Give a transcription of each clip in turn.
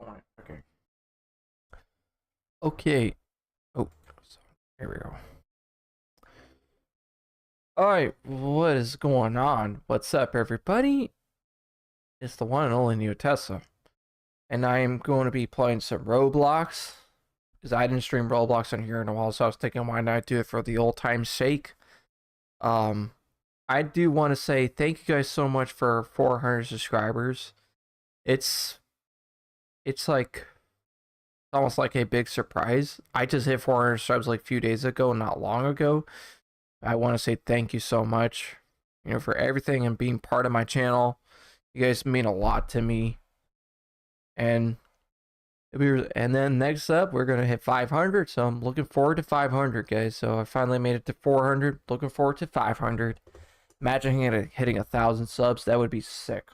Alright, okay. Okay. Oh, here we go. Alright, what is going on? What's up, everybody? It's the one and only Neo Tesla. And I am going to be playing some Roblox. Because I didn't stream Roblox on here in a while, so I was thinking why not do it for the old time's sake. I do want to say thank you guys so much for 400 subscribers. It's like almost like a big surprise. I just hit 400 subs like a few days ago, not long ago. I want to say thank you so much, for everything and being part of my channel. You guys mean a lot to me. And then next up, we're gonna hit 500. So I'm looking forward to 500, guys. So I finally made it to 400. Looking forward to 500. Imagine hitting 1,000 subs. That would be sick.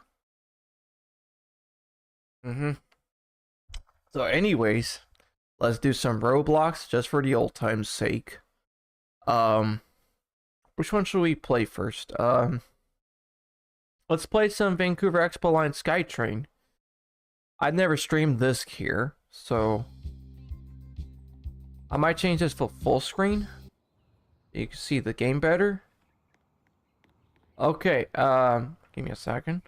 So anyways, let's do some Roblox just for the old time's sake. Which one should we play first? Let's play some Vancouver Expo Line SkyTrain. I've never streamed this here, so I might change this for full screen. You can see the game better. Okay, give me a second.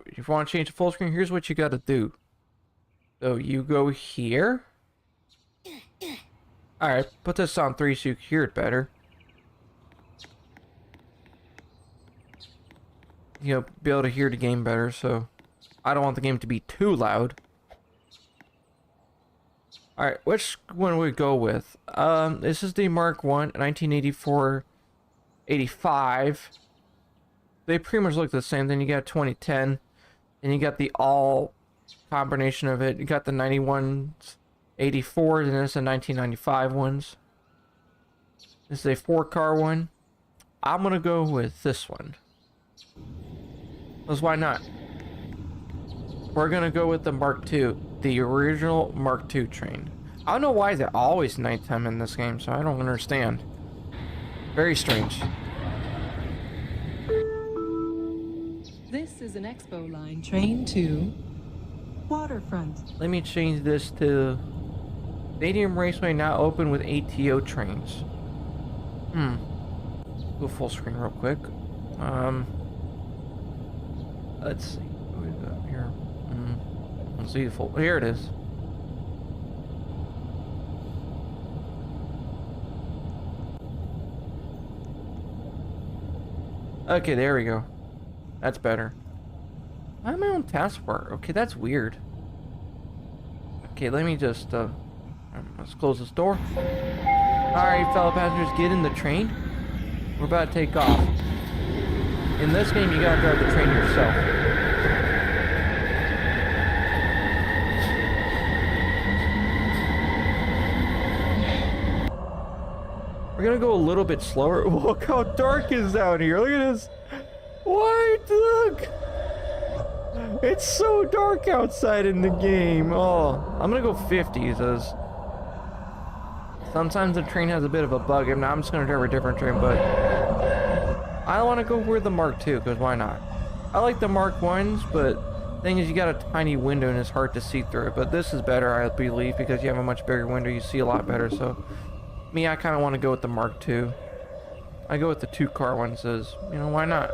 If you want to change to full screen, here's what you got to do. So you go here. Alright, put this on 3 so you can hear it better. You'll be able to hear the game better, so I don't want the game to be too loud. Alright, which one we go with? This is the Mark 1, 1984-85. They pretty much look the same. Then you got 2010. And you got the all combination of it. You got the 91s, 84s, and this is the 1995 ones. This is a 4-car one. I'm gonna go with this one. Because why not? We're gonna go with the Mark II, the original Mark II train. I don't know why they're always nighttime in this game, so I don't understand. Very strange. This is an Expo Line train to Waterfront. Let me change this to Stadium Raceway now open with ATO trains. Go full screen real quick. Let's see. What we got here? Let's see the full. Here it is. Okay, there we go. That's better. Why am I on taskbar? Okay, that's weird. Okay, let me just let's close this door. Alright, fellow passengers, get in the train. We're about to take off. In this game, you gotta drive the train yourself. We're gonna go a little bit slower. Look how dark it is out here. Look at this. What? Look! It's so dark outside in the game. Oh, I'm gonna go 50 because sometimes the train has a bit of a bug. I'm just gonna drive a different train, but I want to go with the Mark II because why not? I like the Mark 1s, but the thing is you got a tiny window and it's hard to see through it. But this is better, I believe, because you have a much bigger window. You see a lot better. So me, I kind of want to go with the Mark II. I go with the 2-car ones, says, why not?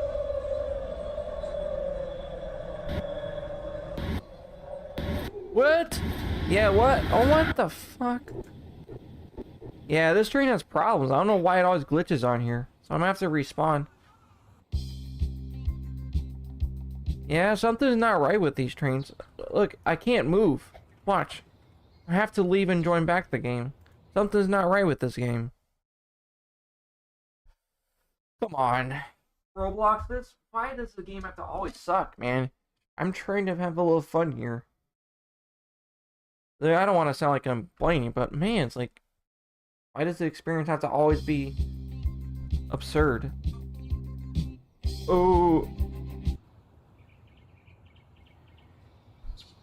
What? Yeah, what? Oh, what the fuck? Yeah, this train has problems. I don't know why it always glitches on here. So I'm gonna have to respawn. Yeah, something's not right with these trains. Look, I can't move. Watch. I have to leave and join back the game. Something's not right with this game. Come on. Roblox, why does the game have to always suck, man? I'm trying to have a little fun here. I don't want to sound like I'm complaining, but man, it's like, why does the experience have to always be absurd? Oh.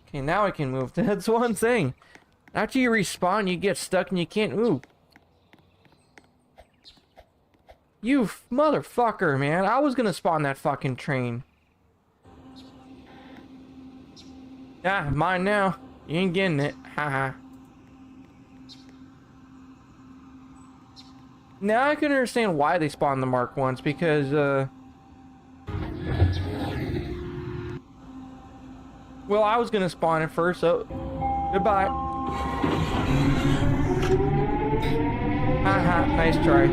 Okay, now I can move. That's one thing. After you respawn, you get stuck and you can't move. You motherfucker, man. I was gonna spawn that fucking train. Yeah, mine now. You ain't getting it. Haha. Now I can understand why they spawned the Mark ones, because, well, I was gonna spawn it first, so goodbye. Haha, nice try.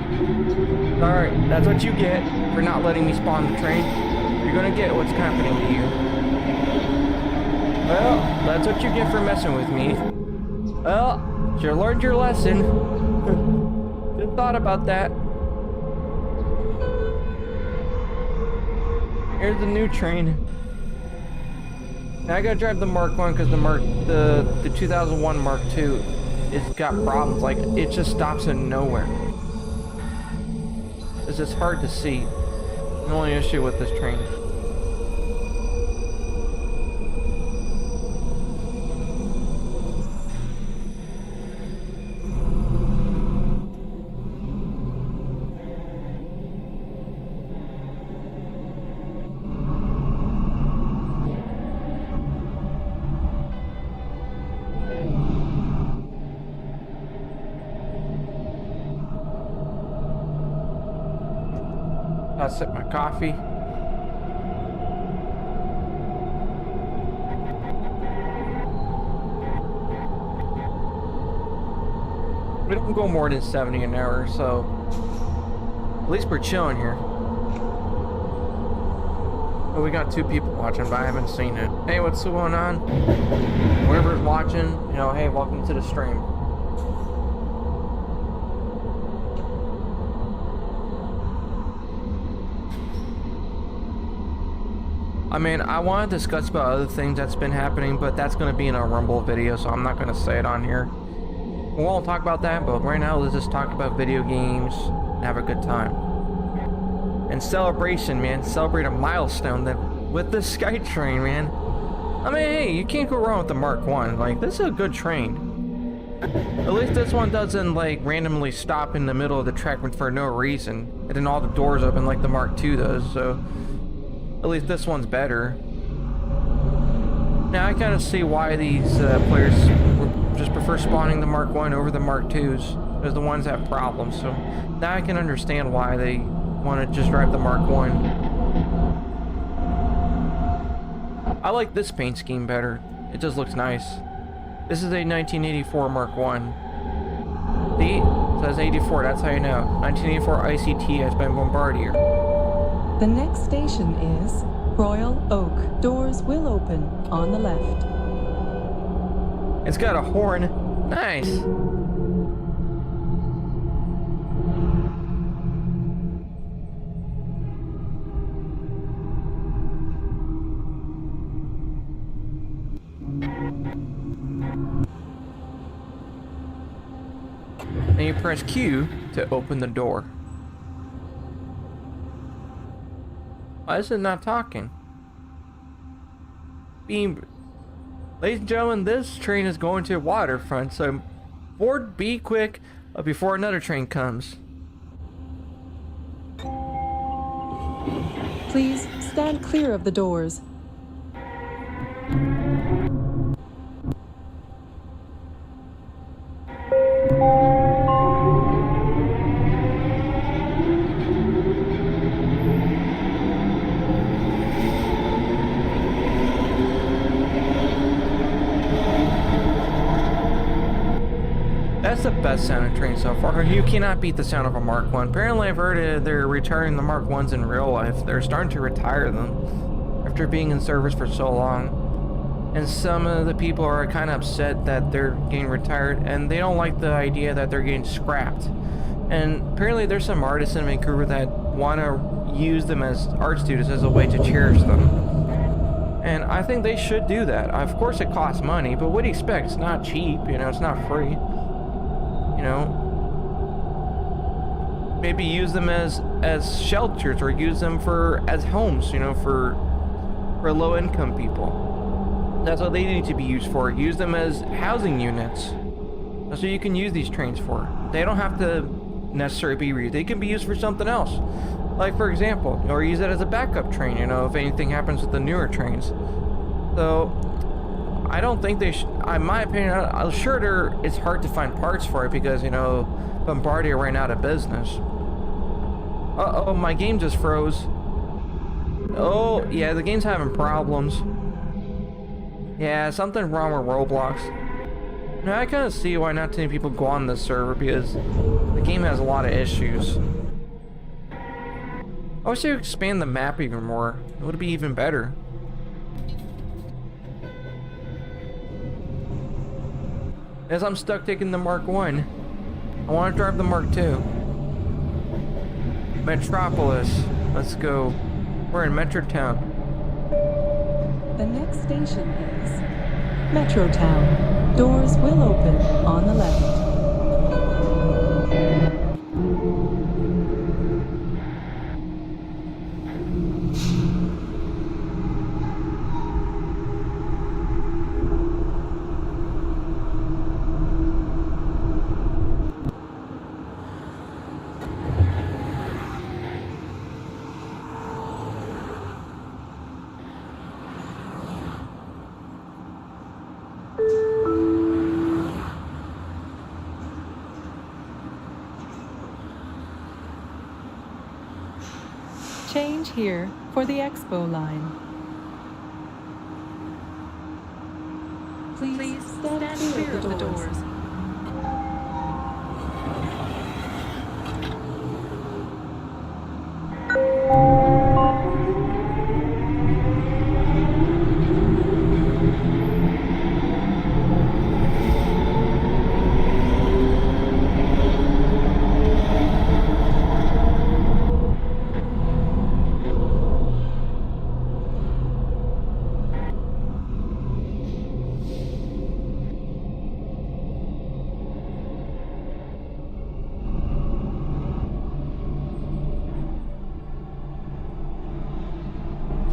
Alright, that's what you get for not letting me spawn the train. You're gonna get what's happening to you. Well, that's what you get for messing with me. Well, you learned your lesson. Good thought about that. Here's the new train. Now I gotta drive the Mark 1 because the 2001 Mark 2 it's got problems. Like, it just stops in nowhere. It's just hard to see. The only issue with this train. I'll sip my coffee. We don't go more than 70 an hour, so at least we're chilling here. Oh, we got 2 people watching, but I haven't seen it. Hey, what's going on? Whoever's watching, you know, hey, welcome to the stream. I mean, I want to discuss about other things that's been happening, but that's going to be in a Rumble video, so I'm not going to say it on here. We won't talk about that, but right now let's just talk about video games and have a good time. And celebration, man. Celebrate a milestone that with the SkyTrain, man. I mean, hey, you can't go wrong with the Mark 1. Like, this is a good train. At least this one doesn't, like, randomly stop in the middle of the track for no reason. And then all the doors open like the Mark 2 does, so... At least this one's better. Now I kind of see why these players just prefer spawning the Mark 1 over the Mark 2s, because the ones have problems. So now I can understand why they want to just drive the Mark 1. I like this paint scheme better. It just looks nice. This is a 1984 Mark 1. See? It says 84, that's how you know. 1984 ICT has been Bombardier. The next station is Royal Oak. Doors will open on the left. It's got a horn. Nice. And you press Q to open the door. Why is it not talking? Beam. Ladies and gentlemen, this train is going to Waterfront, so board be quick before another train comes. Please stand clear of the doors. That's the best sounding train so far. You cannot beat the sound of a Mark 1. Apparently I've heard they're retiring the Mark 1s in real life. They're starting to retire them after being in service for so long. And some of the people are kind of upset that they're getting retired, and they don't like the idea that they're getting scrapped. And apparently there's some artists in Vancouver that want to use them as art students as a way to cherish them. And I think they should do that. Of course it costs money, but what do you expect? It's not cheap, you know, it's not free. You know, maybe use them as shelters, or use them as homes, you know, for low income people. That's what they need to be used for. Use them as housing units. That's what you can use these trains for. They don't have to necessarily be used. They can be used for something else. Like, for example, or use it as a backup train, you know, if anything happens with the newer trains. So I don't think they should. In my opinion, I'm sure it's hard to find parts for it because, you know, Bombardier ran out of business. Uh-oh, my game just froze. Oh, yeah, the game's having problems. Yeah, something wrong with Roblox. Now, I kind of see why not too many people go on this server because the game has a lot of issues. I wish they would expand the map even more. It would be even better. As I'm stuck taking the Mark 1. I want to drive the Mark 2. Metropolis. Let's go. We're in Metro Town. The next station is Metro Town. Doors will open on the left. Change here for the Expo line. Please stand clear of the doors.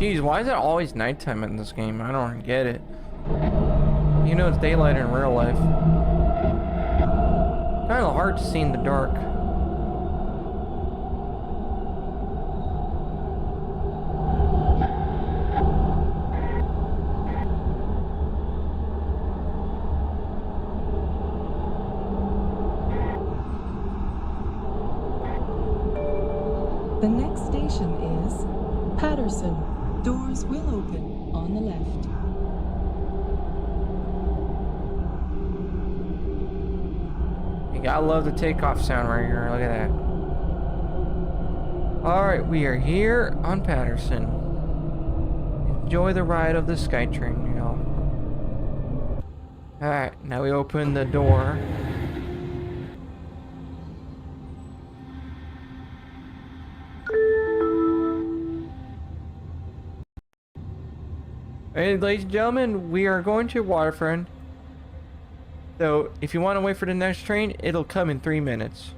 Jeez, why is it always nighttime in this game? I don't get it. You know it's daylight in real life. Kind of hard to see in the dark. The next station is Patterson. Doors will open on the left. You gotta love the takeoff sound right here. Look at that. Alright, we are here on Patterson. Enjoy the ride of the SkyTrain, you know. Alright, now we open the door. Hey, ladies and gentlemen, we are going to Waterfront. So, if you want to wait for the next train, it'll come in 3 minutes.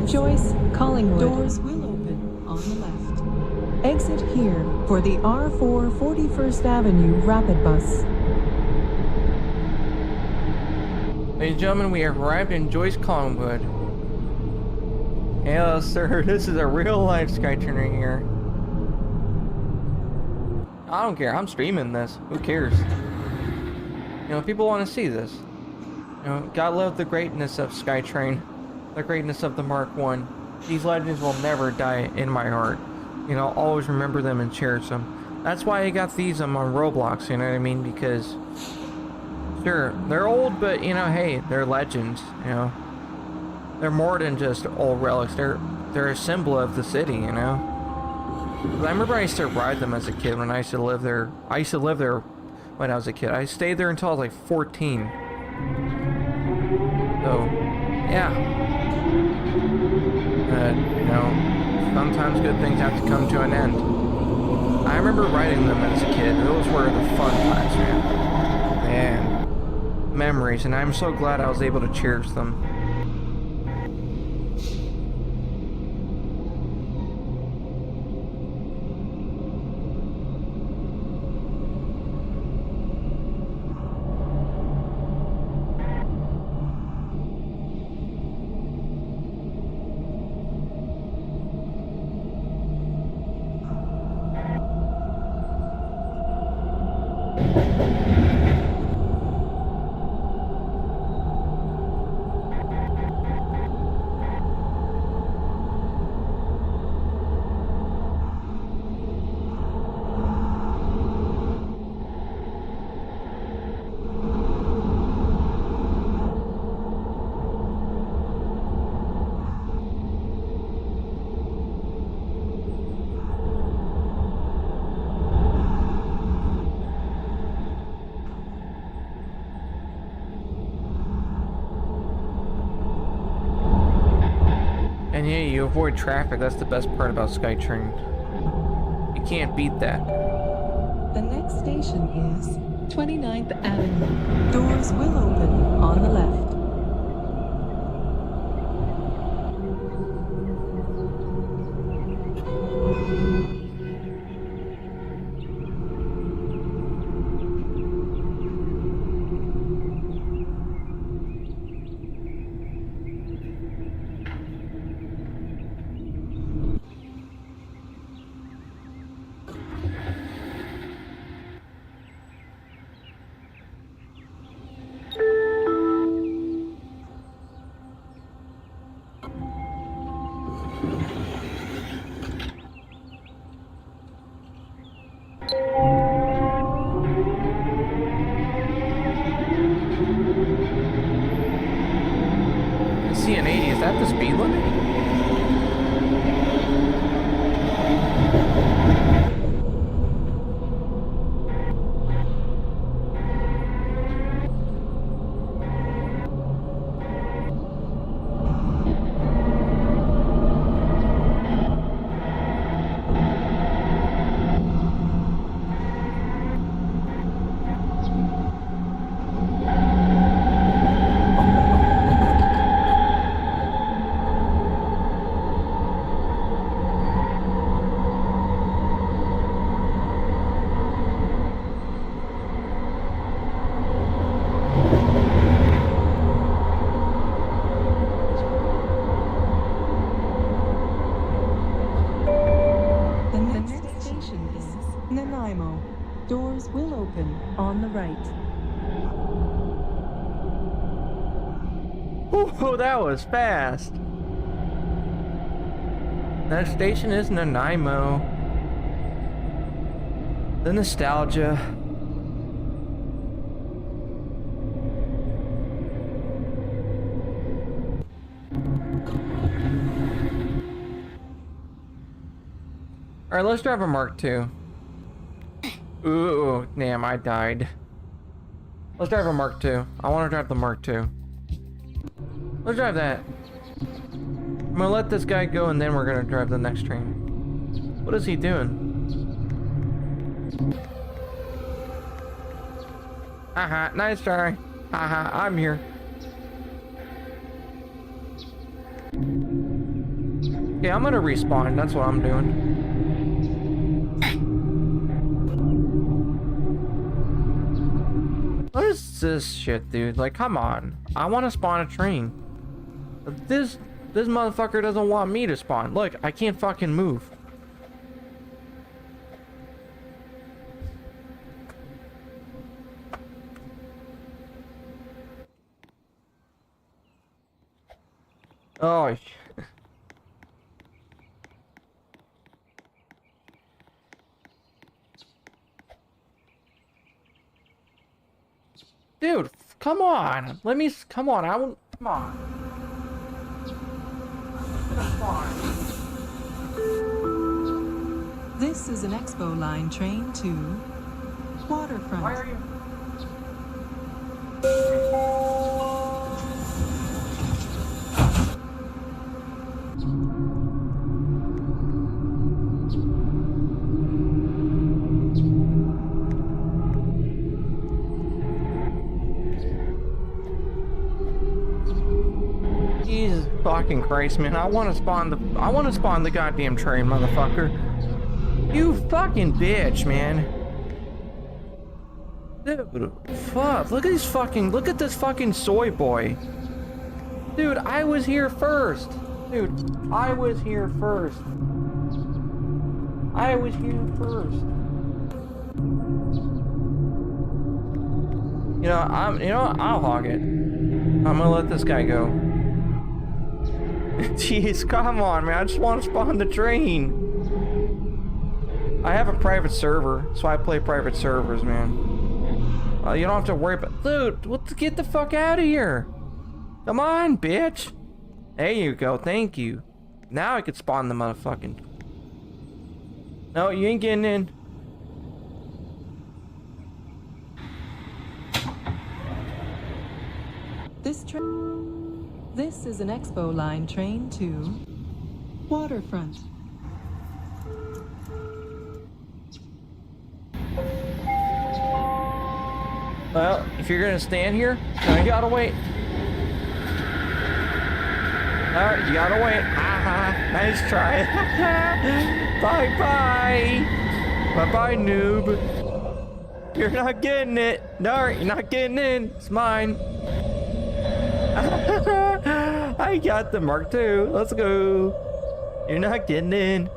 Joyce, Collingwood. Doors will open on the left. Exit here for the R4 41st Avenue Rapid Bus. Ladies and gentlemen, we have arrived in Joyce, Collingwood. Hello, sir. This is a real life SkyTrain right here. I don't care. I'm streaming this. Who cares? You know, people want to see this. You know, gotta love the greatness of SkyTrain. The greatness of the Mark 1. These legends will never die in my heart. You know, I'll always remember them and cherish them. That's why I got these on Roblox, you know what I mean? Because, sure, they're old, but, you know, hey, they're legends, you know? They're more than just old relics. They're a symbol of the city, you know? I remember I used to ride them as a kid when I used to live there. I used to live there when I was a kid. I stayed there until I was like 14. So, yeah. You know, sometimes good things have to come to an end. I remember riding them as a kid. Those were the fun times, man. Man. Memories, and I'm so glad I was able to cherish them. And yeah, you avoid traffic. That's the best part about SkyTrain. You can't beat that. The next station is 29th Avenue. Doors will open on the left. See an 80, is that the speed limit? Doors will open on the right. Ooh, that was fast. Next station is Nanaimo. The nostalgia. Alright, let's drive a Mark II. Ooh, damn, I died. Let's drive a Mark II. I want to drive the Mark II. Let's drive that. I'm gonna let this guy go and then we're gonna drive the next train. What is he doing? Haha, nice try. Haha, I'm here. Okay, I'm gonna respawn. That's what I'm doing. What is this shit, dude? Like, come on. I want to spawn a train. This motherfucker doesn't want me to spawn. Look, I can't fucking move. Oh, dude, come on. Come on. Come on. This is an Expo Line train to Waterfront. Why are you? Jesus fucking Christ, man. I want to spawn the goddamn train, motherfucker. You fucking bitch, man. Dude, fuck. Look at this fucking soy boy. Dude, I was here first. Dude, I was here first. I'll hog it. I'm gonna let this guy go. Jeez, come on, man. I just want to spawn the train. I have a private server, so I play private servers, man. You don't have to worry about... Dude, get the fuck out of here. Come on, bitch. There you go. Thank you. Now I could spawn the motherfucking... No, you ain't getting in. This is an Expo Line train to Waterfront. Well, if you're gonna stand here, you gotta wait. Alright, you gotta wait. Haha, nice try. Bye-bye. Bye-bye, noob. You're not getting it. No, you're not getting in. It's mine. I got the Mark II. Let's go. You're not getting in.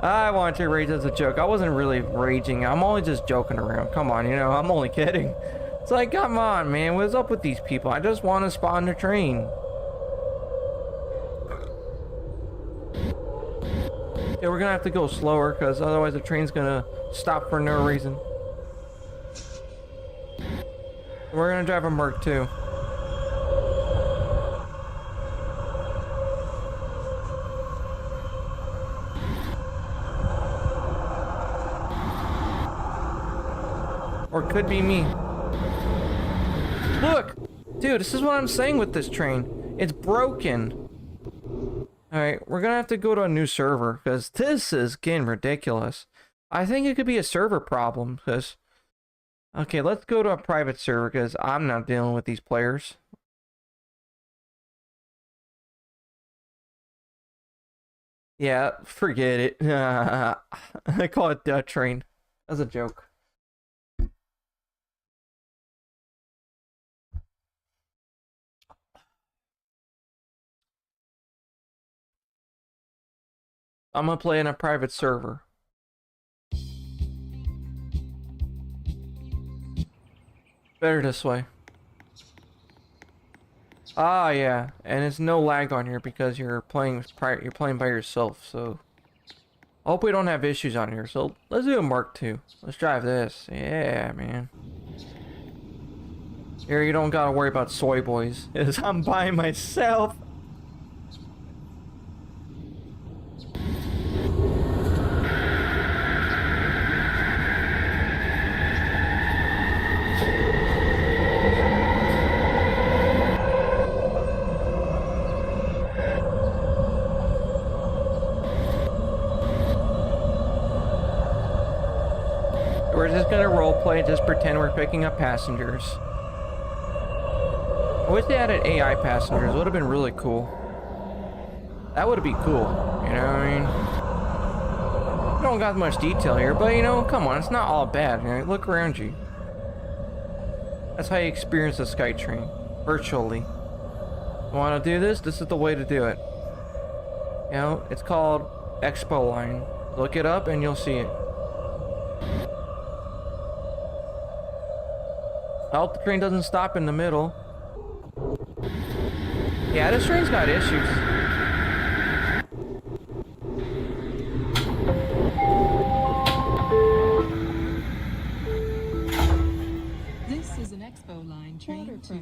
I wanted to rage as a joke. I wasn't really raging. I'm only just joking around. Come on, I'm only kidding. It's like, come on, man. What's up with these people? I just want to spawn the train. Yeah, we're gonna have to go slower because otherwise the train's gonna stop for no reason. We're gonna drive a Mark II. Or could be me. Look! Dude, this is what I'm saying with this train. It's broken. Alright, we're gonna have to go to a new server, because this is getting ridiculous. I think it could be a server problem, because... Okay, let's go to a private server, because I'm not dealing with these players. Yeah, forget it. I call it Death Train. As a joke. I'm gonna play in a private server. Better this way. Ah, yeah, and it's no lag on here because you're playing by yourself. So, I hope we don't have issues on here. So let's do a Mark II. Let's drive this. Yeah, man. Here you don't gotta worry about soy boys, as I'm by myself. We're just gonna roleplay, just pretend we're picking up passengers. I wish they added AI passengers. Would have been really cool. That would be cool. You know what I mean? We don't got much detail here, but you know, come on, it's not all bad. You know, look around you. That's how you experience the SkyTrain, virtually. Want to do this? This is the way to do it. You know, it's called Expo Line. Look it up and you'll see it. I hope the train doesn't stop in the middle. Yeah, this train's got issues. This is an Expo Line train to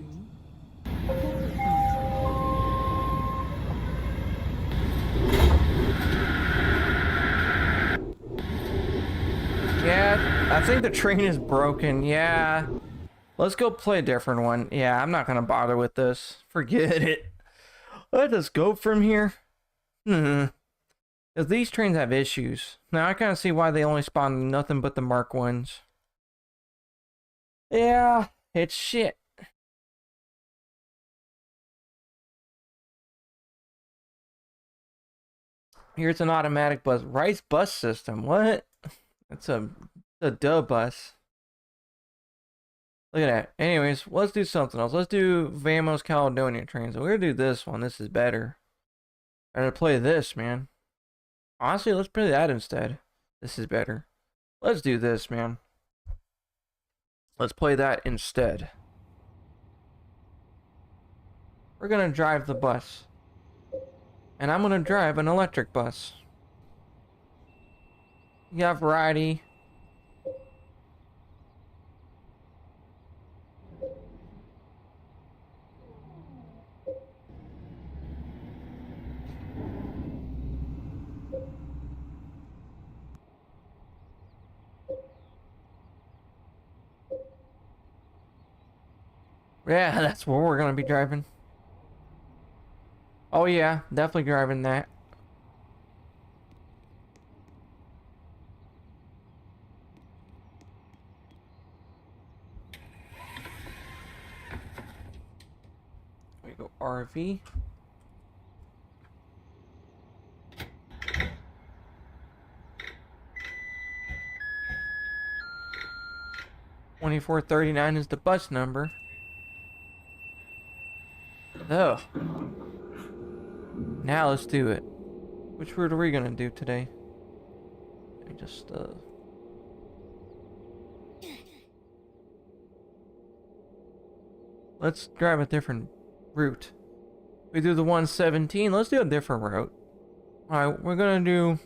Yeah, I think the train is broken. Yeah. Let's go play a different one. Yeah, I'm not gonna bother with this. Forget it. Let us go from here. Because these trains have issues. Now I kind of see why they only spawn nothing but the Mark 1s. Yeah, it's shit. Here's an automatic bus. Rice bus system. What? It's a dub bus. Look at that. Anyways, let's do something else. Let's do Vamos Caledonia trains. So we're gonna do this one. This is better. I'm gonna play this, man. Honestly, let's play that instead. This is better. Let's do this, man. Let's play that instead. We're gonna drive the bus. And I'm gonna drive an electric bus. You got variety. Yeah, that's where we're gonna be driving. Oh yeah, definitely driving that. We go RV. $24.39 is the bus number. Oh. Now let's do it. Which route are we gonna do today? Let me just let's drive a different route. We do the 117. Let's do a different route. Alright, we're gonna do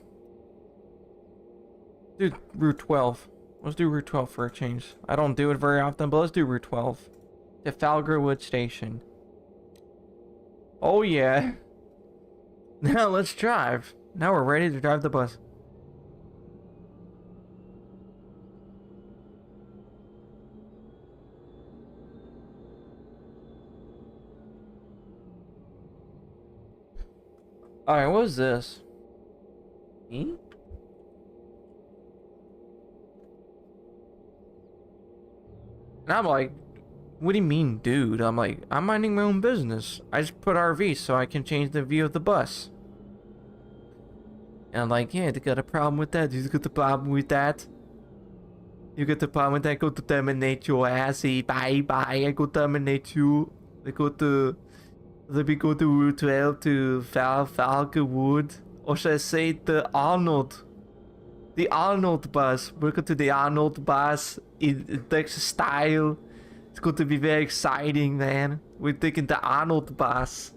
Route 12. Let's do Route 12 for a change. I don't do it very often, but let's do Route 12. To Falgarwood Station. Oh yeah. Now let's drive. Now we're ready to drive the bus. Alright, what is this? Me? And I'm like, what do you mean, dude? I'm like, I'm minding my own business. I just put RV so I can change the view of the bus. And I'm like, yeah, they got a problem with that. You got the problem with that? You got the problem with that? Go to terminate your assy. Bye bye. I go terminate you. Let me go to Route 12 to Falconwood. Or should I say the Arnold? The Arnold bus. Welcome to the Arnold bus in Texas style. It's going to be very exciting, man. We're taking the Arnold bus.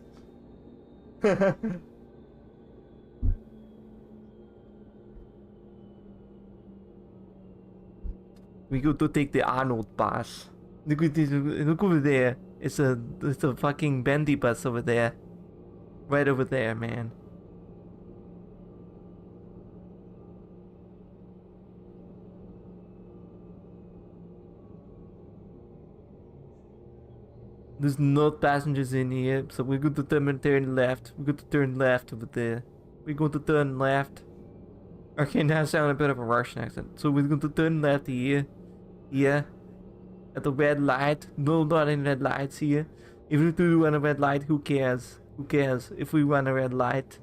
We go to take the Arnold bus. Look at this, look over there. It's a fucking bendy bus over there. Right over there, man. There's no passengers in here, so we're going to turn left. We're going to turn left over there. We're going to turn left. Okay, now I sound a bit of a Russian accent. So we're going to turn left here. Here. At the red light. No, not in red lights here. If we do run a red light, who cares? Who cares if we run a red light?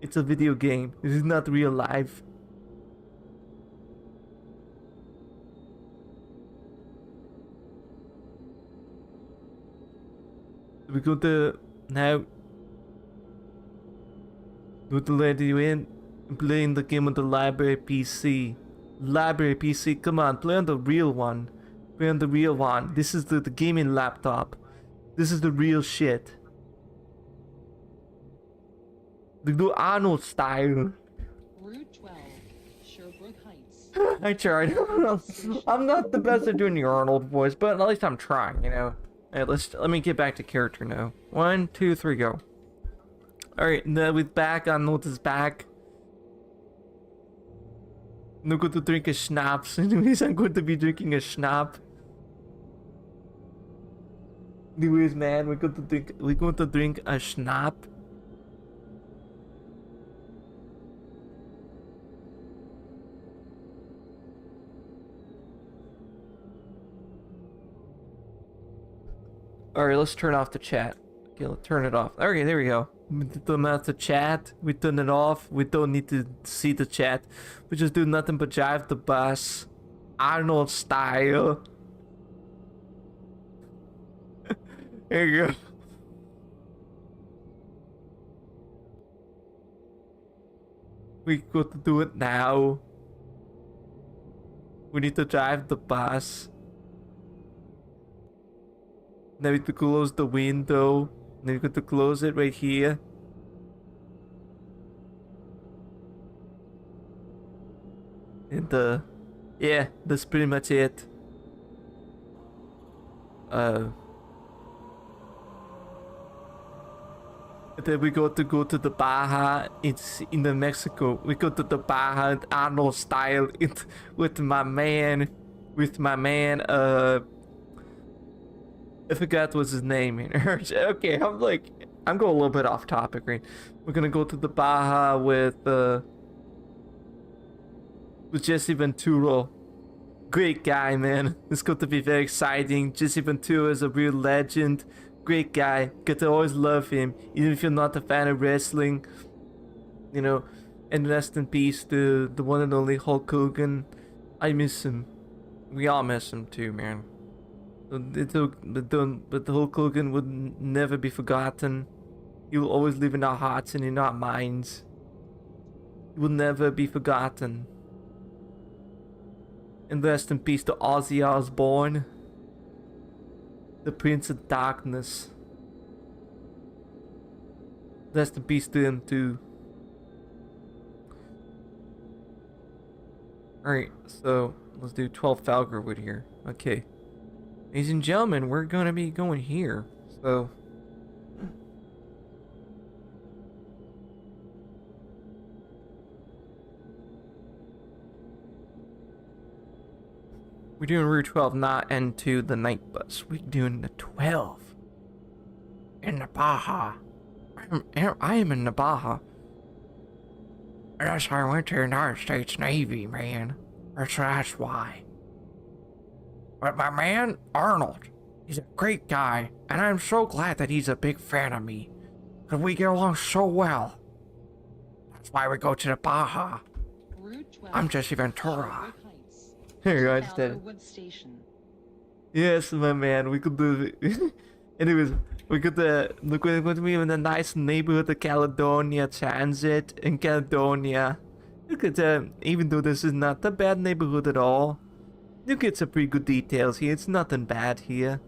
It's a video game. This is not real life. We're going to now go to let you in and playing the game on the library PC. Library PC, come on, play on the real one. Play on the real one. This is the gaming laptop. This is the real shit. The do Arnold style. Route 12, Sherbrooke Heights. I tried. I'm not the best at doing the Arnold voice, but at least I'm trying, you know. Alright, let me get back to character now. 1, 2, 3, go. Alright, now we're back. Arnold is back. I'm going to drink a schnapps. Anyways, I'm going to be drinking a schnapp. Anyways, man, we're going to drink a schnapp. Alright, let's turn off the chat. Okay, let's turn it off. Okay, there we go. We turn off the chat. We turn it off. We don't need to see the chat. We just do nothing but drive the bus. Arnold style. There you go. We got to do it now. We need to drive the bus. Now we have to close the window. Now we got to close it right here. And yeah, that's pretty much it. And then we got to go to the Baja. It's in the Mexico. We go to the Baja Arnold style. With my man. I forgot what's his name. Okay, I'm going a little bit off topic, right? We're gonna go to the Baja with Jesse Ventura. Great guy, man. It's going to be very exciting. Jesse Ventura is a real legend. Great guy. Get to always love him, even if you're not a fan of wrestling. You know, and rest in peace to the one and only Hulk Hogan. I miss him. We all miss him too, man. But the Hulk Hogan would never be forgotten. He will always live in our hearts and in our minds. He will never be forgotten. And rest in peace to Ozzy Osbourne, the Prince of Darkness. Rest in peace to him too. Alright, so let's do 12 Falgarwood here. Okay. Ladies and gentlemen, we're gonna be going here. So we're doing Route 12, not into the night bus. We're doing the 12 in the Baja. I am in the Baja. Yes, I went to the United States Navy, man. That's why. But my man, Arnold, he's a great guy, and I'm so glad that he's a big fan of me. Because we get along so well. That's why we go to the Baja. Route 12, I'm Jesse Ventura. Sherbrooke Heights. Here you go, I just did it. Falgarwood Station. Yes, my man, we could do it. Anyways, we could look at what we in the nice neighborhood of Caledonia Transit in Caledonia. Look at even though this is not a bad neighborhood at all, you get some pretty good details here. It's nothing bad here.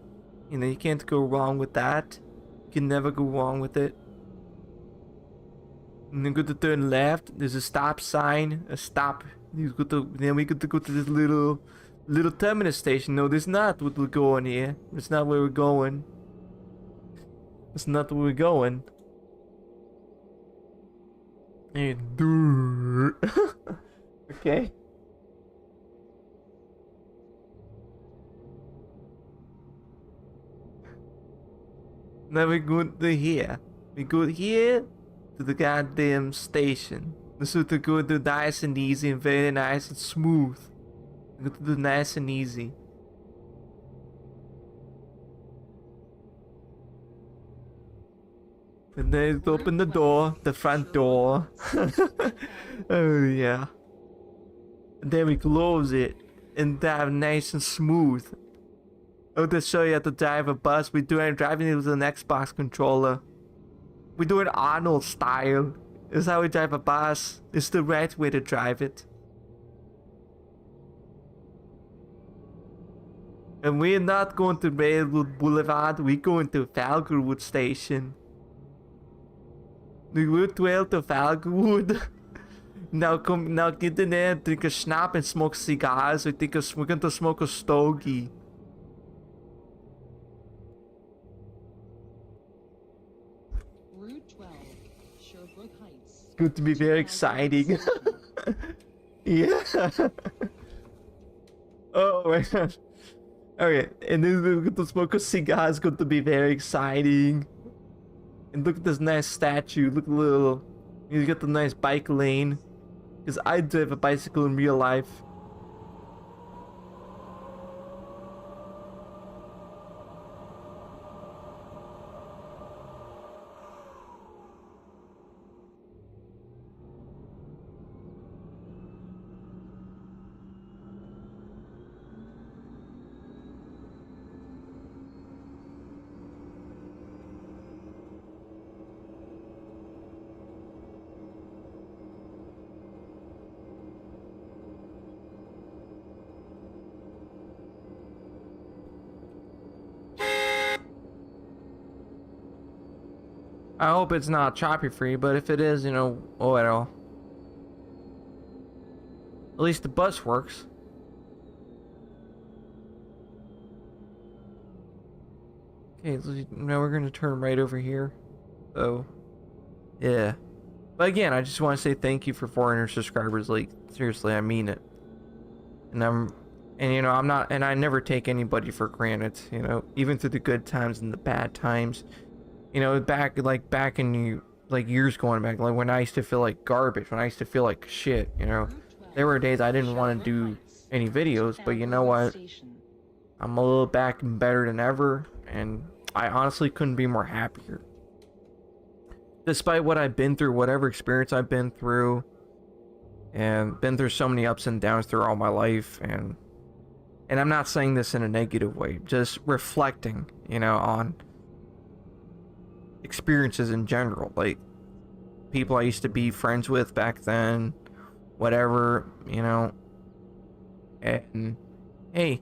You know, you can't go wrong with that. You can never go wrong with it. And then go to turn left. There's a stop sign. A stop. Then we got to go to this little terminus station. No, this is not what we're going here. It's not where we're going. That's not where we're going. And okay. Now we go to here. We go here to the goddamn station. This is to go to nice and easy and very nice and smooth. Go to the nice and easy. And then open the door, the front door. Oh yeah. And then we close it and dive nice and smooth. I'll just show you how to drive a bus. We're driving it with an Xbox controller. We do it Arnold style. This is how we drive a bus. It's the right way to drive it. And we're not going to Railroad Boulevard, we're going to Falgarwood Station. The Route 12 to Falgarwood. Now get in there, drink a schnapps and smoke cigars. We're going to smoke a stogie. Route 12, Sherbrooke Heights. It's going to be very exciting. Yeah. Oh my god. Okay, and then we're going to smoke a cigar. It's going to be very exciting. And look at this nice statue. Look a little. You got the nice bike lane. Because I drive a bicycle in real life. I hope it's not choppy free, but if it is, you know, oh well. At least the bus works. Okay, now we're gonna turn right over here. So, yeah. But again, I just want to say thank you for 400 subscribers. Like, seriously, I mean it. And you know, I never take anybody for granted. You know, even through the good times and the bad times. You know, back in years going back, like when I used to feel like garbage, when I used to feel like shit, you know, there were days I didn't want to do any videos, but you know what? I'm a little back and better than ever, and I honestly couldn't be more happier. Despite what I've been through, whatever experience I've been through, and been through so many ups and downs through all my life, and I'm not saying this in a negative way, just reflecting, you know, on experiences in general, like people I used to be friends with back then, whatever, you know. And hey,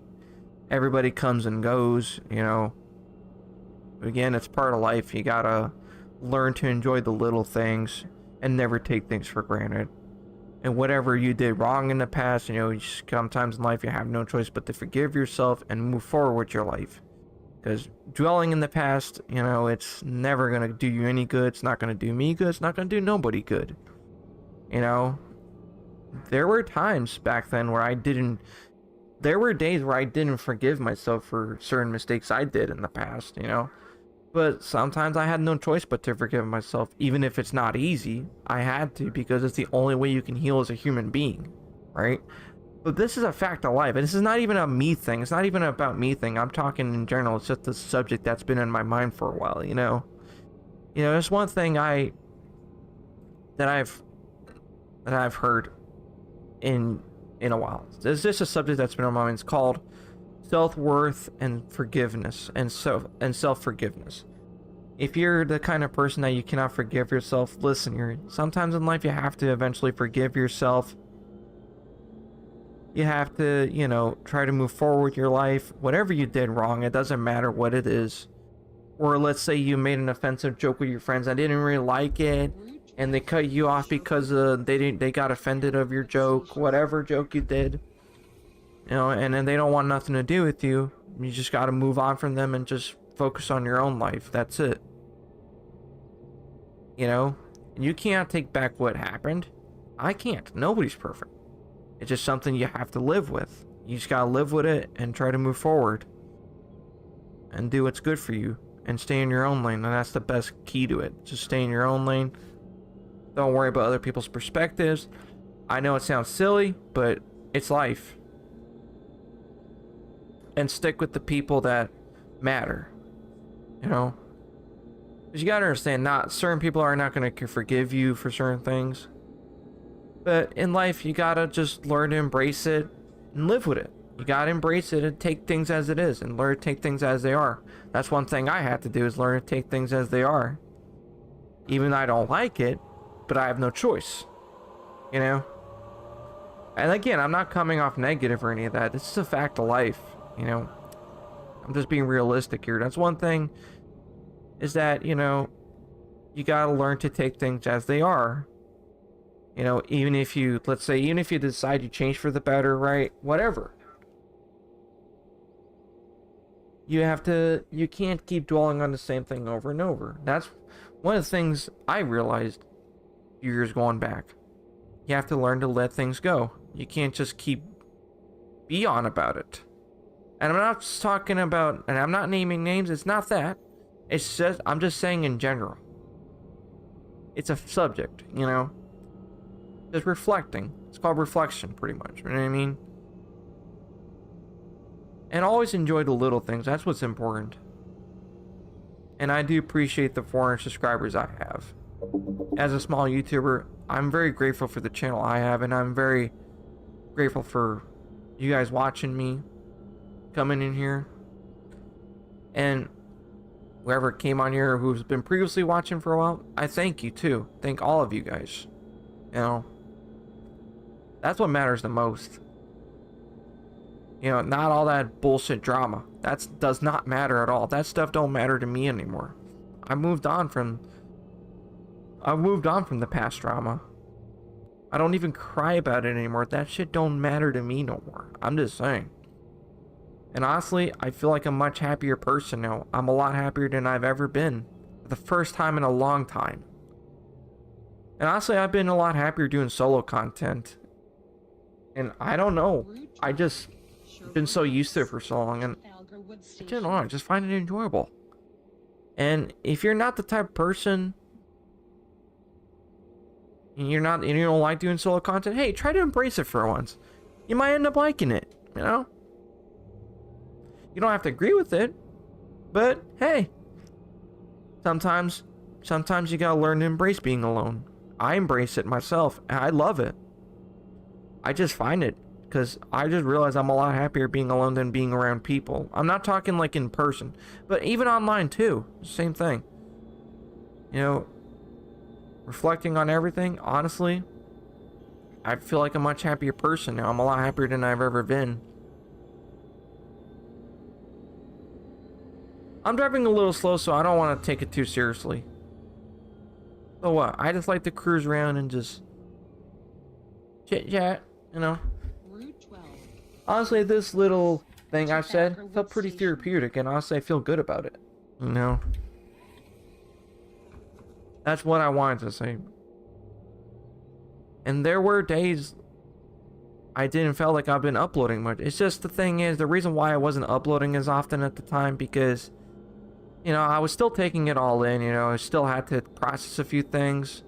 everybody comes and goes, you know. Again, it's part of life. You gotta learn to enjoy the little things and never take things for granted. And whatever you did wrong in the past, you know, sometimes in life you have no choice but to forgive yourself and move forward with your life. Because dwelling in the past, you know, it's never going to do you any good. It's not going to do me good. It's not going to do nobody good. You know, there were times back then where there were days where I didn't forgive myself for certain mistakes I did in the past, you know. But sometimes I had no choice but to forgive myself. Even if it's not easy, I had to, because it's the only way you can heal as a human being, right? But this is a fact of life, and this is not even a me thing. It's not even about me thing. I'm talking in general. It's just a subject that's been in my mind for a while, you know. You know, there's one thing that I've heard in a while. There's just a subject that's been on my mind. It's called self-worth and forgiveness and self-forgiveness. If you're the kind of person that you cannot forgive yourself, listen, sometimes in life you have to eventually forgive yourself. You have to, you know, try to move forward with your life. Whatever you did wrong, it doesn't matter what it is. Or let's say you made an offensive joke with your friends. I didn't really like it, and they cut you off because they got offended of your joke, whatever joke you did. You know, and then they don't want nothing to do with you. You just got to move on from them and just focus on your own life. That's it. You know, you can't take back what happened. I can't. Nobody's perfect. It's just something you have to live with. You just gotta live with it and try to move forward. And do what's good for you. And stay in your own lane. And that's the best key to it. Just stay in your own lane. Don't worry about other people's perspectives. I know it sounds silly, but it's life. And stick with the people that matter. You know? Because you gotta understand, not certain people are not gonna forgive you for certain things. But in life, you gotta just learn to embrace it and live with it. You gotta embrace it and take things as it is and learn to take things as they are. That's one thing I had to do, is learn to take things as they are. Even though I don't like it, but I have no choice. You know? And again, I'm not coming off negative or any of that. This is a fact of life, you know? I'm just being realistic here. That's one thing, is that, you know, you gotta learn to take things as they are. You know, even if you, let's say, even if you decide you change for the better, right? Whatever. You can't keep dwelling on the same thing over and over. That's one of the things I realized a few years going back. You have to learn to let things go. You can't just keep be on about it. And I'm not just talking about, and I'm not naming names, it's not that. It's just, I'm just saying in general. It's a subject, you know? Just reflecting. It's called reflection, pretty much. You know what I mean? And always enjoy the little things. That's what's important. And I do appreciate the 400 subscribers I have. As a small YouTuber, I'm very grateful for the channel I have, and I'm very grateful for you guys watching me, coming in here. And whoever came on here who's been previously watching for a while, I thank you too. Thank all of you guys. You know, that's what matters the most. You know, not all that bullshit drama. That does not matter at all. That stuff don't matter to me anymore. I moved on from the past drama. I don't even cry about it anymore. That shit don't matter to me no more. I'm just saying. And honestly, I feel like a much happier person now. I'm a lot happier than I've ever been. For the first time in a long time. And honestly, I've been a lot happier doing solo content. And I don't know. I just been so used to it for so long, and I don't know, I just find it enjoyable. And if you're not the type of person, and you don't like doing solo content, hey, try to embrace it for once. You might end up liking it, you know? You don't have to agree with it, but hey, sometimes you gotta learn to embrace being alone. I embrace it myself, and I love it. I just find it, because I just realized I'm a lot happier being alone than being around people. I'm not talking like in person, but even online too. Same thing. You know, reflecting on everything, honestly, I feel like a much happier person now. I'm a lot happier than I've ever been. I'm driving a little slow, so I don't want to take it too seriously. So what? I just like to cruise around and just chit-chat, you know? Honestly, this little thing I've said felt pretty therapeutic, and honestly, I feel good about it. You know? That's what I wanted to say. And there were days I didn't feel like I've been uploading much. It's just, the thing is, the reason why I wasn't uploading as often at the time, because, you know, I was still taking it all in, you know, I still had to process a few things.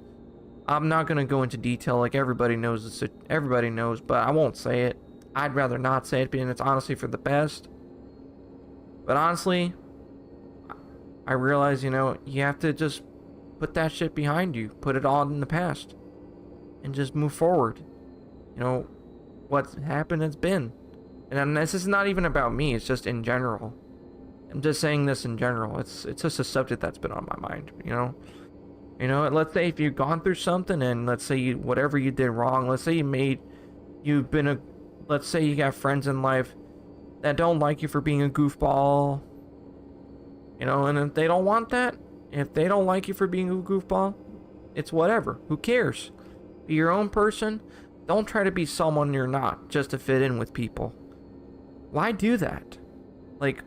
I'm not going to go into detail, like everybody knows, everybody knows, but I won't say it. I'd rather not say it, because it's honestly for the best. But honestly, I realize, you know, you have to just put that shit behind you. Put it all in the past. And just move forward. You know, what's happened has been. And this is not even about me, it's just in general. I'm just saying this in general. It's just a subject that's been on my mind, you know? You know, let's say if you've gone through something, and let's say whatever you did wrong, let's say let's say you got friends in life that don't like you for being a goofball, you know, and if they don't want that, if they don't like you for being a goofball, it's whatever. Who cares? Be your own person. Don't try to be someone you're not just to fit in with people. Why do that? Like,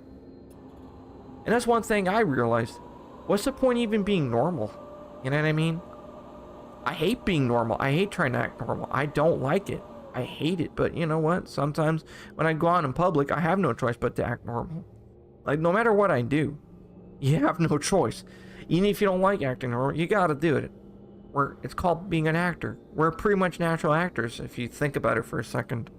and that's one thing I realized. What's the point even being normal? You know what I mean? I hate being normal. I hate trying to act normal. I don't like it. I hate it, but you know what? Sometimes when I go out in public, I have no choice but to act normal. Like, no matter what I do, you have no choice. Even if you don't like acting normal, you gotta do it. It's called being an actor. We're pretty much natural actors, if you think about it for a second.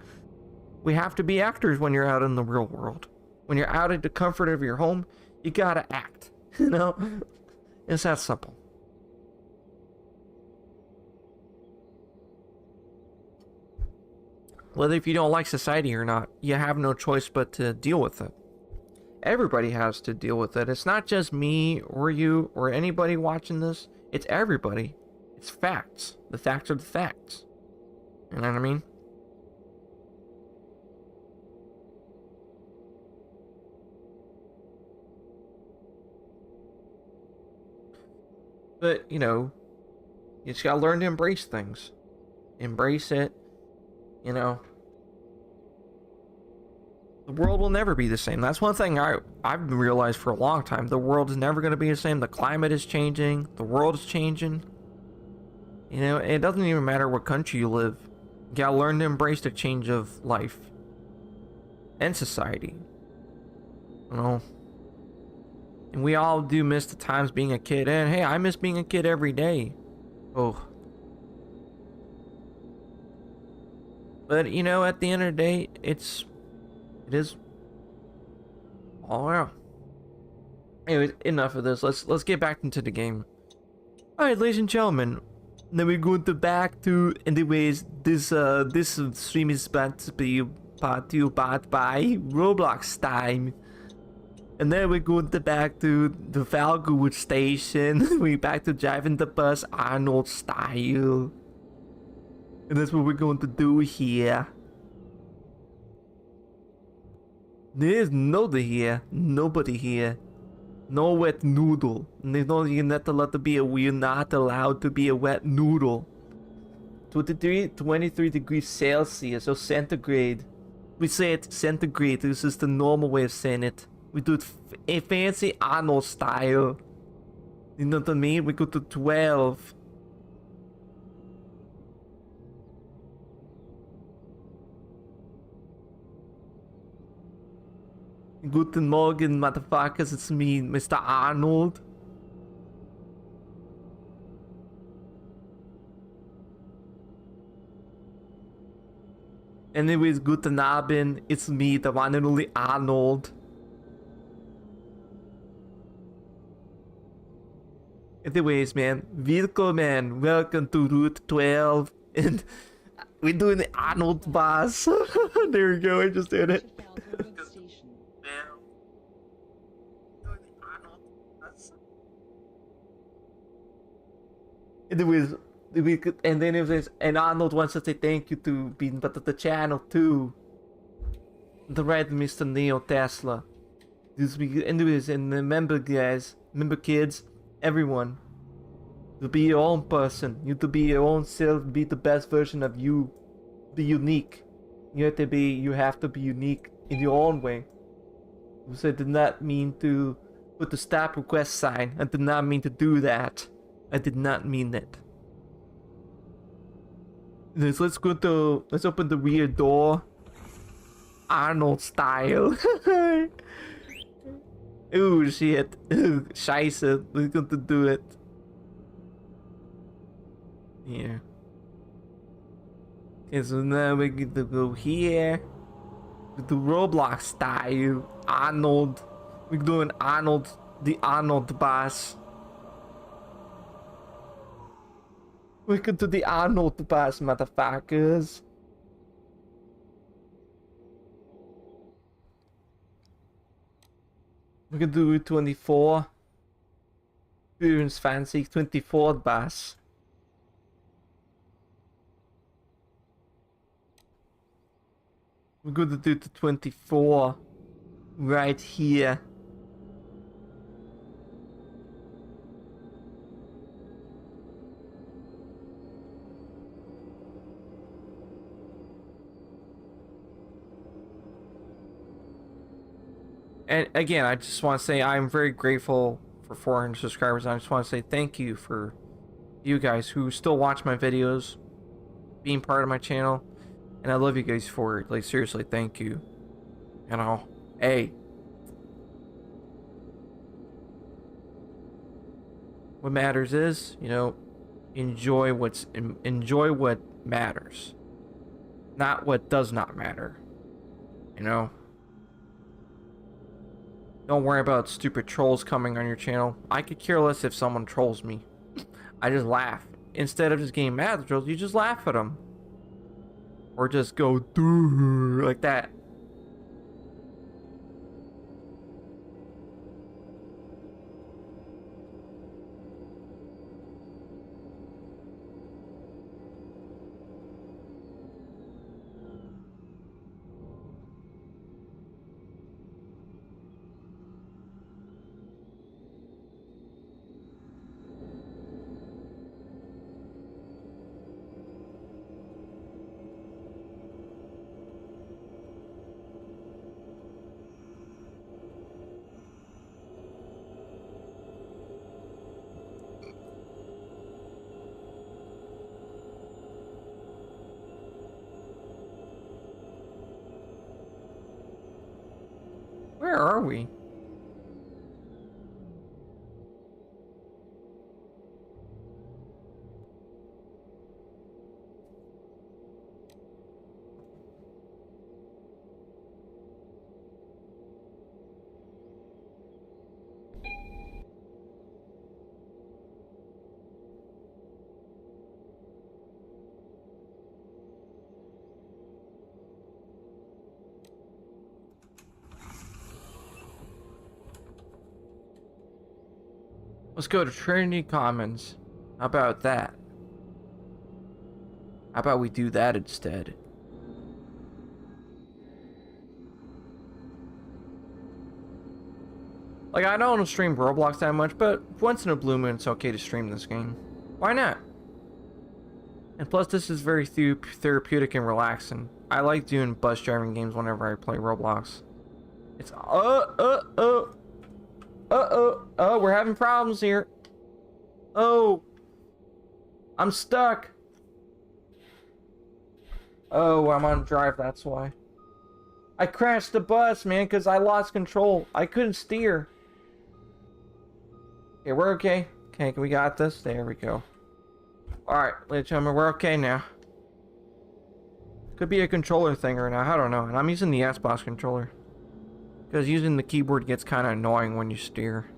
We have to be actors when you're out in the real world. When you're out at the comfort of your home, you gotta act, you know? It's that simple. Whether if you don't like society or not, you have no choice but to deal with it. Everybody has to deal with it. It's not just me or you or anybody watching this. It's everybody. It's facts. The facts are the facts. You know what I mean? But, you know, you just gotta learn to embrace things. Embrace it. You know, the world will never be the same. That's one thing I've realized for a long time. The world is never going to be the same. The climate is changing. The world is changing. You know, it doesn't even matter what country you live. You gotta learn to embrace the change of life and society. You know, and we all do miss the times being a kid. And hey, I miss being a kid every day. Oh. But, you know, at the end of the day, it is all around. Anyways, enough of this. Let's get back into the game. Alright, ladies and gentlemen. Then we're going to back to, anyways, this stream is about to be part 2 part by Roblox time. And then we're going to back to the Valgood station. We're back to driving the bus Arnold style. And that's what we're going to do here. There's nobody here. Nobody here. No wet noodle. And there's no, you're not allowed to be we're not allowed to be a wet noodle. 23 degrees Celsius or centigrade. We say it centigrade. This is the normal way of saying it. We do it a fancy Arnold style. You know what I mean? We go to 12. Guten Morgen, motherfuckers, it's me, Mr. Arnold. Anyways, guten Abend, it's me, the one and only Arnold. Anyways, man, welcome welcome to Route 12, and we're doing the Arnold bus. There we go, I just did it. Anyways, we could, and then if there's, and Arnold wants to say thank you to being part of the channel too. The right, Mr. Neo Tesla. This we, anyways, and remember, guys, remember, kids, everyone, to be your own person. You to be your own self. Be the best version of you. Be unique. You have to be unique in your own way. So I did not mean to put the stop request sign. I did not mean to do that. I did not mean that. Let's open the rear door. Arnold style. Ooh, shit. Scheiße. We're going to do it. Yeah. Okay, so now we're going to go here. The Roblox style. Arnold. We're doing Arnold. The Arnold bus. Welcome to the Arnold bus, motherfuckers. We're gonna do 24. Experience fancy 24 bus. We're gonna do the 24 right here. And again, I just want to say I'm very grateful for 400 subscribers. I just want to say thank you for you guys who still watch my videos, being part of my channel, and I love you guys for it. Like, seriously, thank you. You know, hey, what matters is, you know, enjoy what matters, not what does not matter. You know. Don't worry about stupid trolls coming on your channel. I could care less if someone trolls me. I just laugh. Instead of just getting mad at the trolls, you just laugh at them. Or just go "Duh," like that. Where are we? Let's go to Trinity Commons. How about that? How about we do that instead? Like, I don't stream Roblox that much, but once in a blue moon, it's okay to stream this game. Why not? And plus, this is very therapeutic and relaxing. I like doing bus driving games whenever I play Roblox. It's we're having problems here. Oh, I'm stuck. Oh, I'm on drive, that's why. I crashed the bus, man, because I lost control. I couldn't steer. Okay, we're okay. Okay, we got this. There we go. Alright, ladies and gentlemen, we're okay now. Could be a controller thing right now, I don't know. And I'm using the Xbox controller. Because using the keyboard gets kind of annoying when you steer.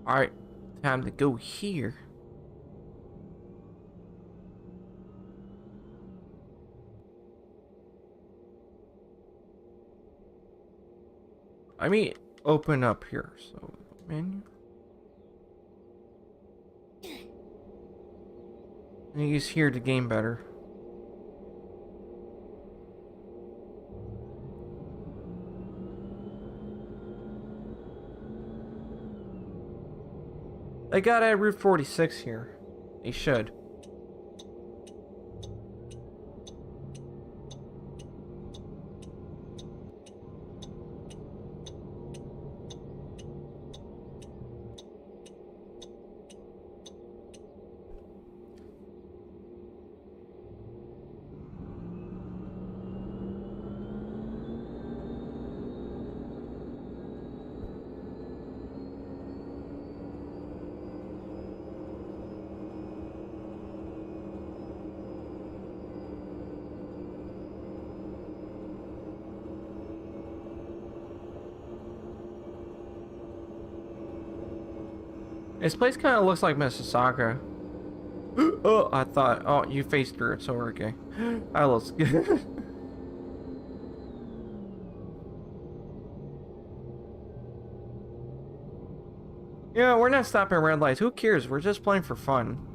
Alright, time to go here. Let me open up here. So, menu. And use here to game better. They got at Route 46 here. They should. This place kind of looks like Mississauga. Oh, I thought. Oh, you faced through it, so we're okay. I looks good. Yeah, we're not stopping at red lights. Who cares? We're just playing for fun.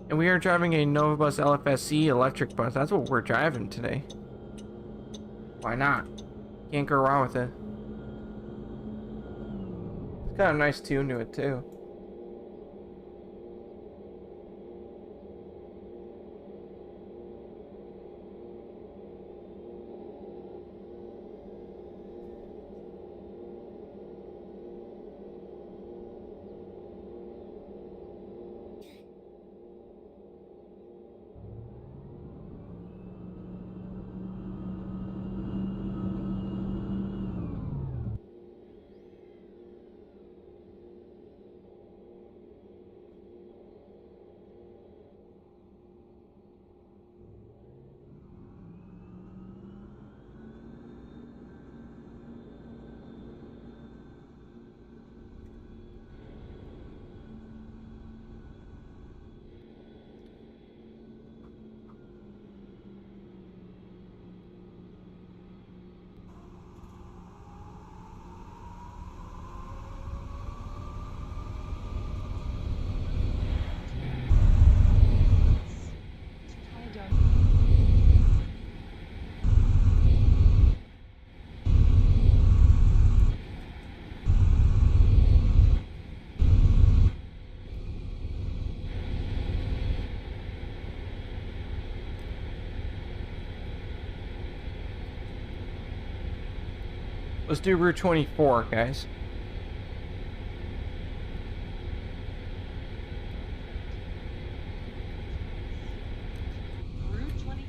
And we are driving a Novabus LFSC electric bus. That's what we're driving today. Why not? Can't go wrong with it. It's got a nice tune to it too. Let's do Route 24, guys. Route 20.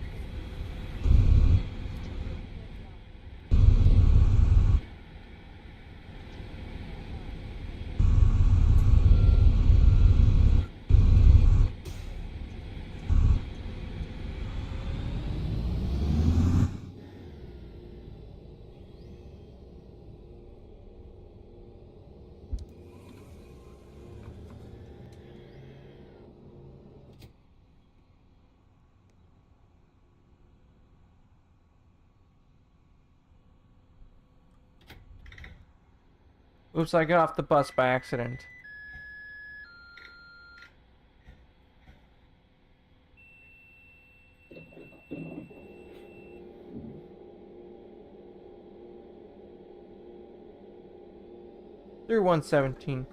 Oops, I got off the bus by accident. Through 117.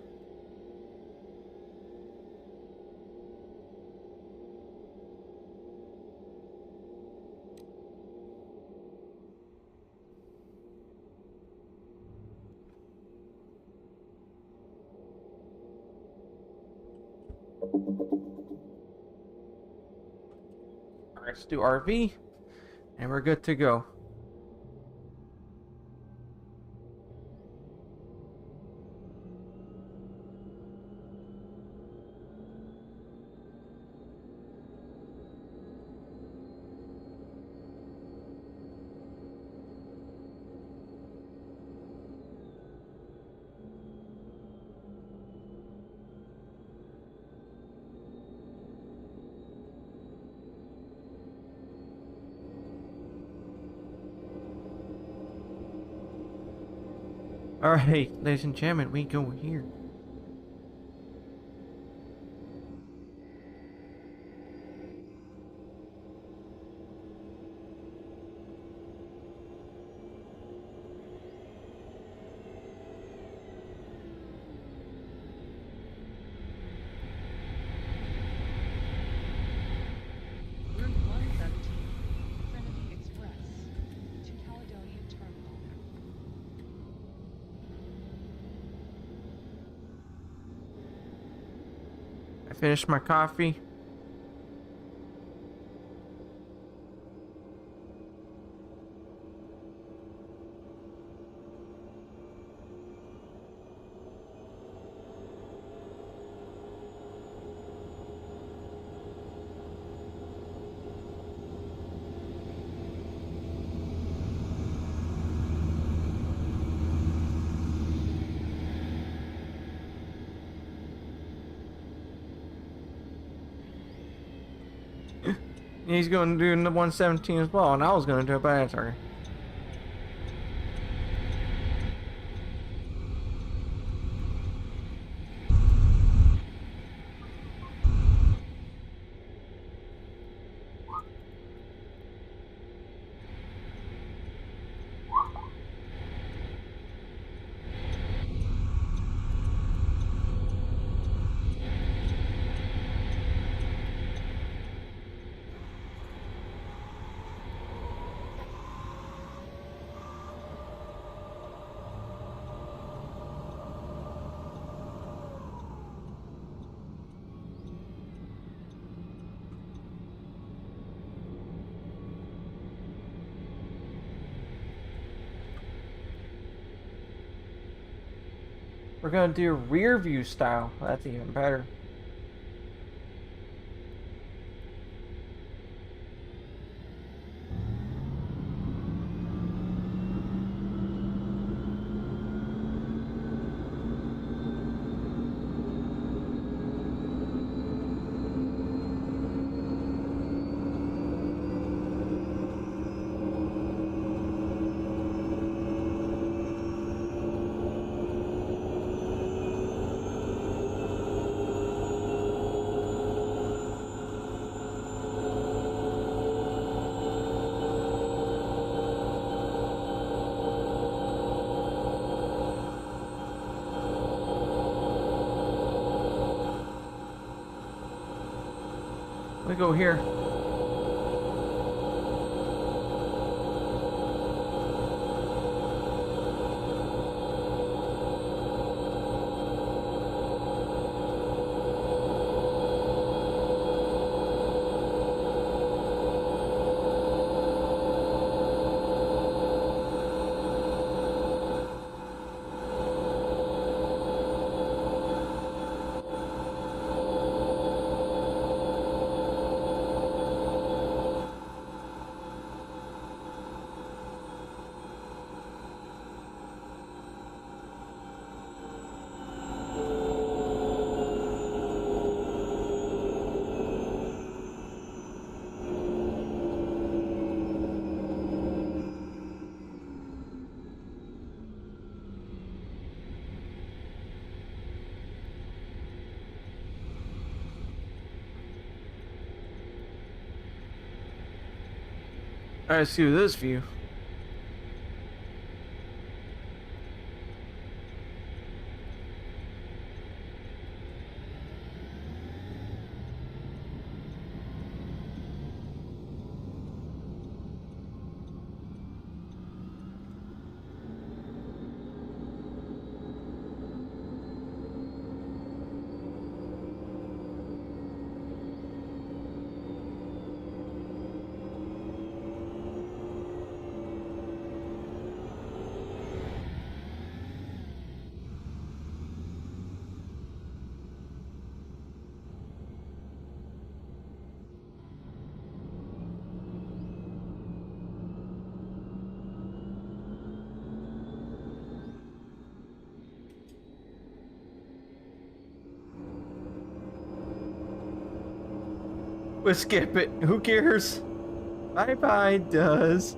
Alright, let's do RV, and we're good to go. Alright, ladies and gentlemen, we go here. Route 117. Trinity Express. To Caledonia Terminal. I finished my coffee. He's going to do the 117 as well, and I was going to do it by that target. We're gonna do rear view style. That's even better. Let me go here. Alright, let's do this view. We'll skip it. Who cares? Bye bye, does.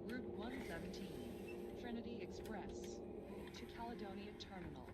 Route 117, Trinity Express, to Caledonia Terminal.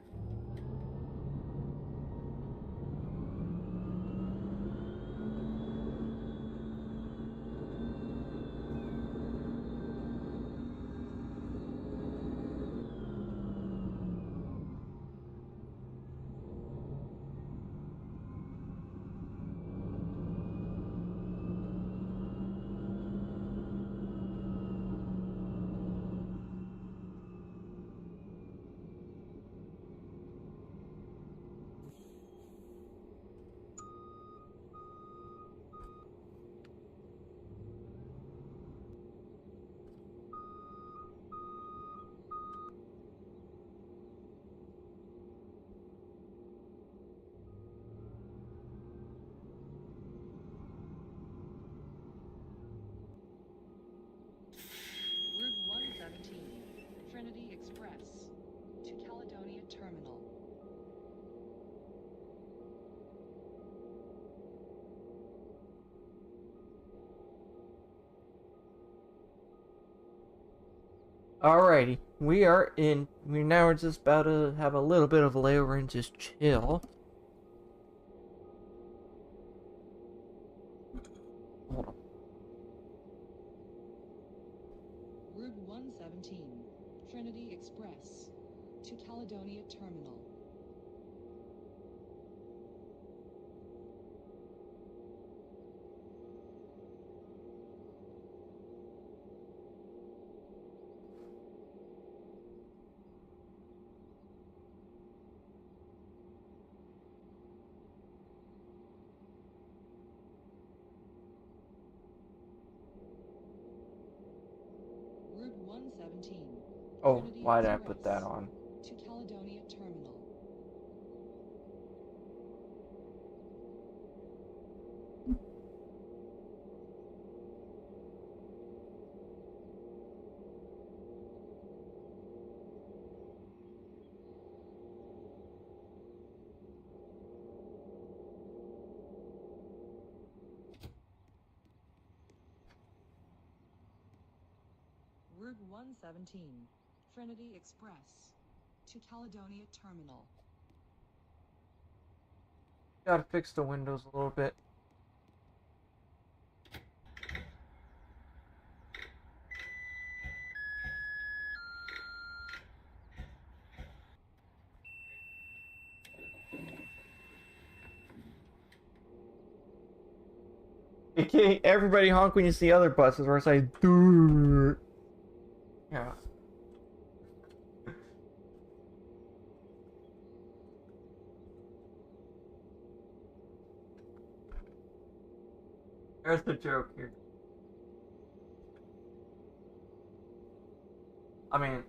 Terminal. Alrighty, we are in. We now are just about to have a little bit of a layover and just chill. Hold on. Route 117, Trinity Express, to Caledonia Terminal. Route 117, Oh, Trinity why did I put that Express, on? to Caledonia Terminal. Route 117, Trinity Express, to Caledonia Terminal. Gotta fix the windows a little bit. Okay, everybody honk when you see other buses, or it's like, dude. Yeah. There's the joke here. I mean,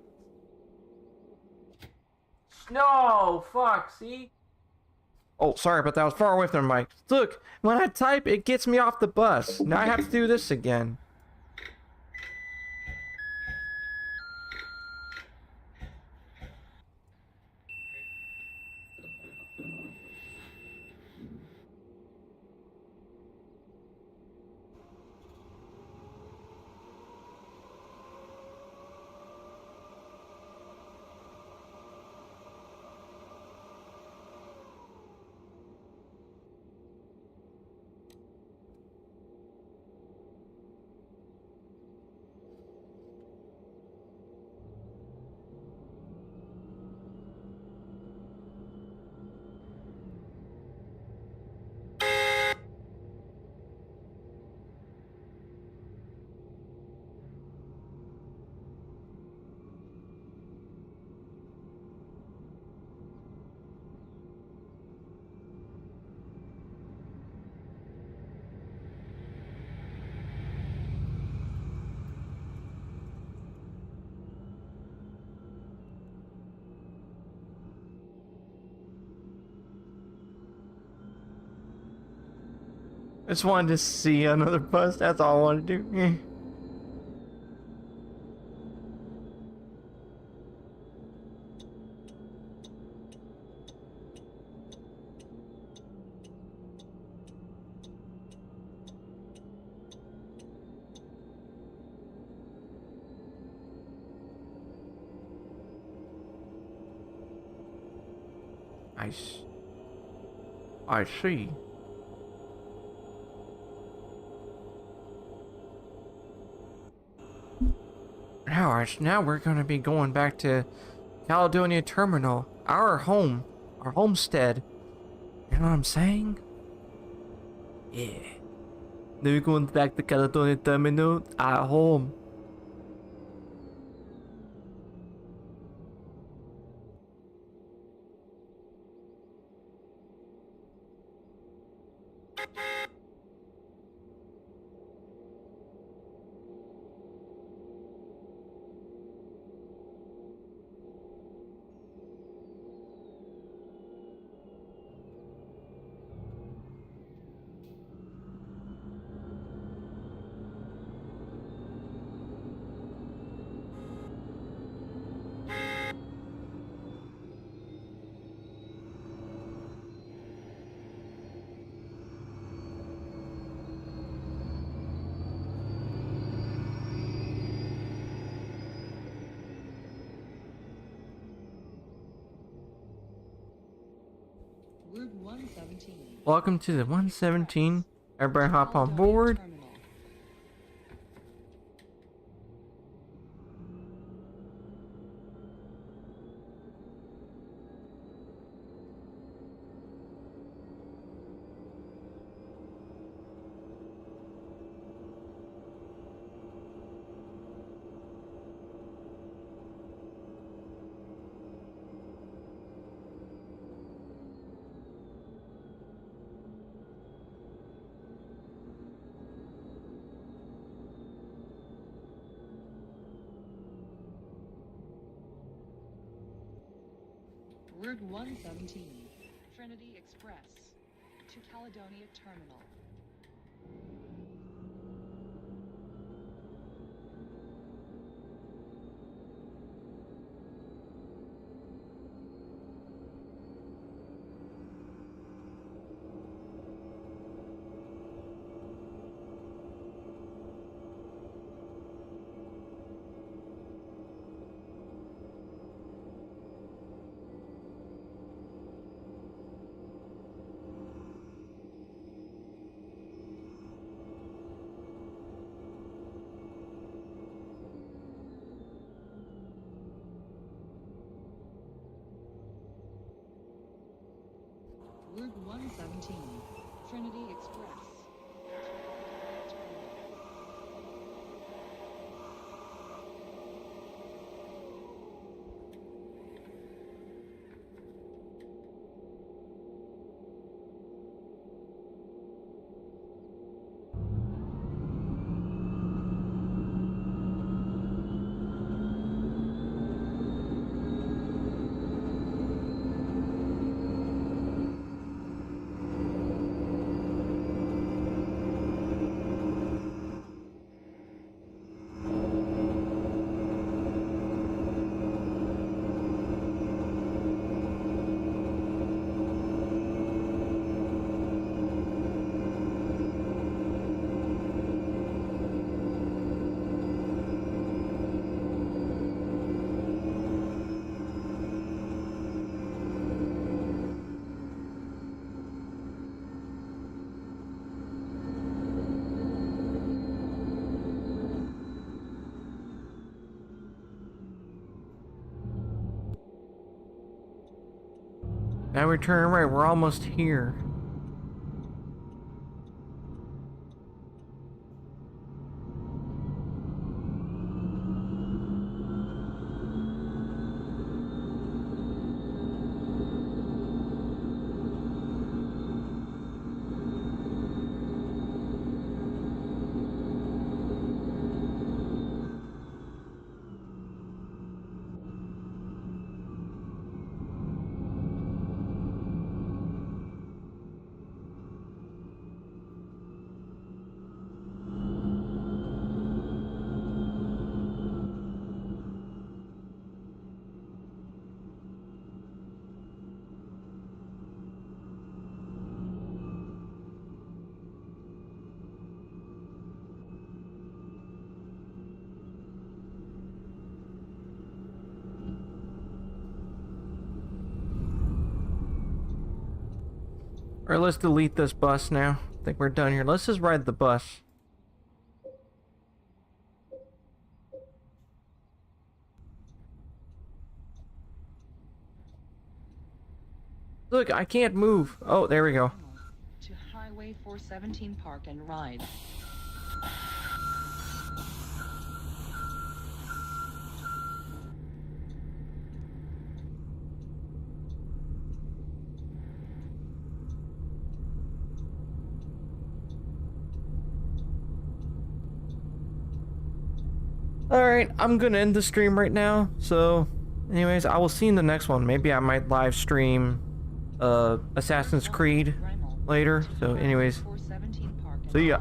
no, fuck, see? Oh, sorry, but that was far away from the mic. Look, when I type, it gets me off the bus. Now I have to do this again. I just wanted to see another bus. That's all I wanted to do. I see. Now we're gonna be going back to Caledonia Terminal, our home, our homestead. You know what I'm saying? Yeah. Then we're going back to Caledonia Terminal, our home. Route 117. Welcome to the 117. Everybody hop on Caledonia board. Terminal. Route 117, Trinity Express to Caledonia Terminal. Route 117, Trinity Express to Caledonia Terminal. Now we turn right. We're almost here. Alright, let's delete this bus now. I think we're done here. Let's just ride the bus. Look, I can't move. Oh, there we go. To Highway 417 Park and Ride. Alright, I'm gonna end the stream right now. So, anyways, I will see you in the next one. Maybe I might live stream Assassin's Creed later. So, anyways, see ya.